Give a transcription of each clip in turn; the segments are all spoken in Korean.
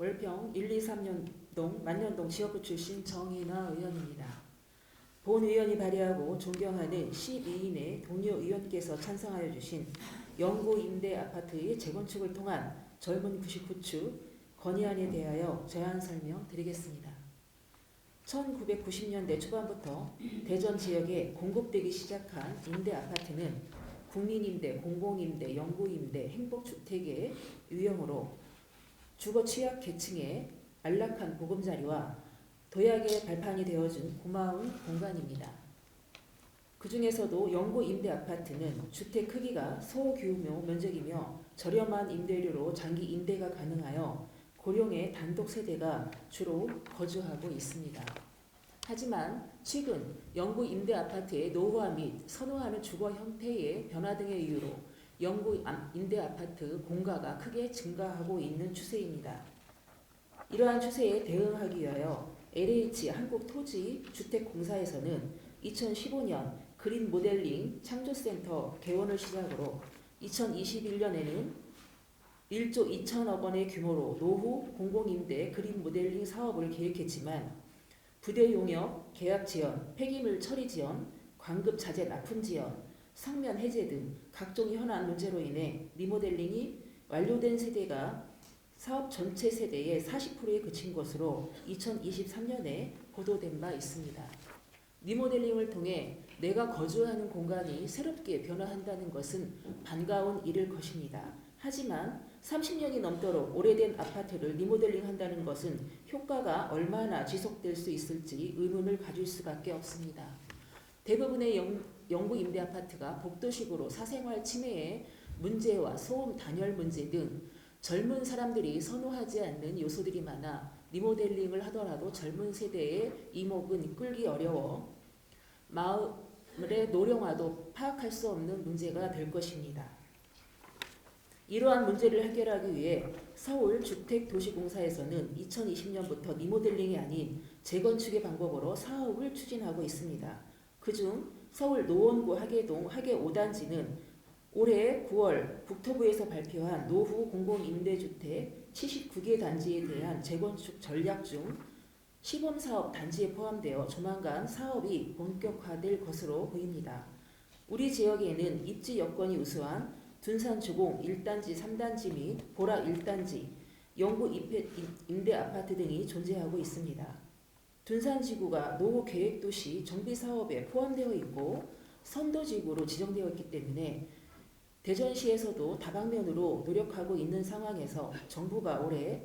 월평 123년동 만년동 지역구 출신 정인화 의원입니다. 본 의원이 발의하고 존경하는 12인의 동료 의원께서 찬성하여 주신 영구 임대 아파트의 재건축을 통한 젊은 99축 건의안에 대하여 제안 설명 드리겠습니다. 1990년대 초반부터 대전 지역에 공급되기 시작한 임대 아파트는 국민임대, 공공임대, 영구임대, 행복주택의 유형으로 주거 취약 계층의 안락한 보금자리와 도약의 발판이 되어준 고마운 공간입니다. 그 중에서도 영구 임대 아파트는 주택 크기가 소규모 면적이며 저렴한 임대료로 장기 임대가 가능하여 고령의 단독 세대가 주로 거주하고 있습니다. 하지만 최근 영구 임대 아파트의 노후화 및 선호하는 주거 형태의 변화 등의 이유로 영구 임대 아파트 공가가 크게 증가하고 있는 추세입니다. 이러한 추세에 대응하기 위하여 LH 한국토지주택공사에서는 2015년 그린 모델링 창조센터 개원을 시작으로 2021년에는 1조 2천억 원의 규모로 노후 공공임대 그린 모델링 사업을 계획했지만 부대 용역, 계약 지연, 폐기물 처리 지연, 광급 자재 납품 지연, 상면 해제 등 각종 현안 문제로 인해 리모델링이 완료된 세대가 사업 전체 세대의 40%에 그친 것으로 2023년에 보도된 바 있습니다. 리모델링을 통해 내가 거주하는 공간이 새롭게 변화한다는 것은 반가운 일일 것입니다. 하지만 30년이 넘도록 오래된 아파트를 리모델링한다는 것은 효과가 얼마나 지속될 수 있을지 의문을 가질 수밖에 없습니다. 대부분의 영구 임대 아파트가 복도식으로 사생활 침해의 문제와 소음 단열 문제 등 젊은 사람들이 선호하지 않는 요소들이 많아 리모델링을 하더라도 젊은 세대의 이목은 끌기 어려워 마을의 노령화도 파악할 수 없는 문제가 될 것입니다. 이러한 문제를 해결하기 위해 서울주택도시공사에서는 2020년부터 리모델링이 아닌 재건축의 방법으로 사업을 추진하고 있습니다. 그중 서울 노원구 하계동 하계 5단지는 올해 9월 국토부에서 발표한 노후 공공임대주택 79개 단지에 대한 재건축 전략 중 시범사업 단지에 포함되어 조만간 사업이 본격화될 것으로 보입니다. 우리 지역에는 입지 여건이 우수한 둔산주공 1단지, 3단지 및 보락 1단지, 영구 임대 아파트 등이 존재하고 있습니다. 둔산지구가 노후계획도시 정비사업에 포함되어 있고 선도지구로 지정되어 있기 때문에 대전시에서도 다방면으로 노력하고 있는 상황에서 정부가 올해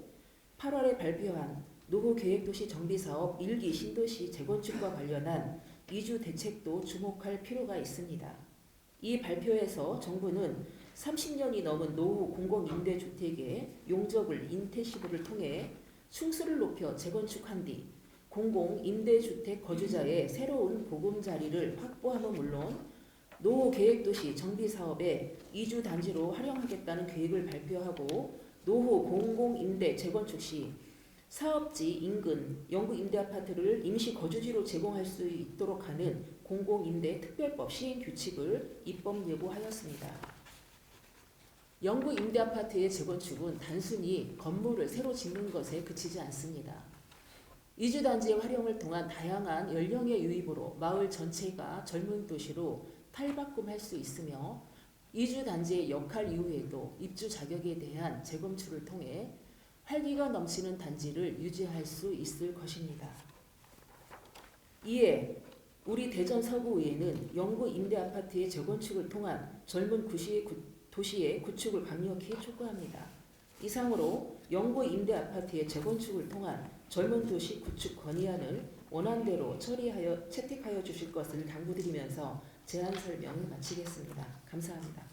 8월에 발표한 노후계획도시 정비사업 1기 신도시 재건축과 관련한 이주 대책도 주목할 필요가 있습니다. 이 발표에서 정부는 30년이 넘은 노후 공공임대주택의 용적을 인테시브를 통해 층수를 높여 재건축한 뒤 공공임대주택 거주자의 새로운 보금자리를 확보함은 물론 노후계획도시 정비사업에 이주 단지로 활용하겠다는 계획을 발표하고 노후 공공임대 재건축 시 사업지 인근 영구 임대아파트를 임시 거주지로 제공할 수 있도록 하는 공공임대 특별법 시행 규칙을 입법 예고하였습니다. 영구 임대아파트의 재건축은 단순히 건물을 새로 짓는 것에 그치지 않습니다. 이주단지의 활용을 통한 다양한 연령의 유입으로 마을 전체가 젊은 도시로 탈바꿈할 수 있으며 이주단지의 역할 이후에도 입주 자격에 대한 재검출을 통해 활기가 넘치는 단지를 유지할 수 있을 것입니다. 이에 우리 대전 서구의회는 영구 임대아파트의 재건축을 통한 젊은 도시의 구축을 강력히 촉구합니다. 이상으로 영구 임대아파트의 재건축을 통한 젊은 도시 구축 건의안을 원안대로 채택하여 주실 것을 당부드리면서 제안 설명을 마치겠습니다. 감사합니다.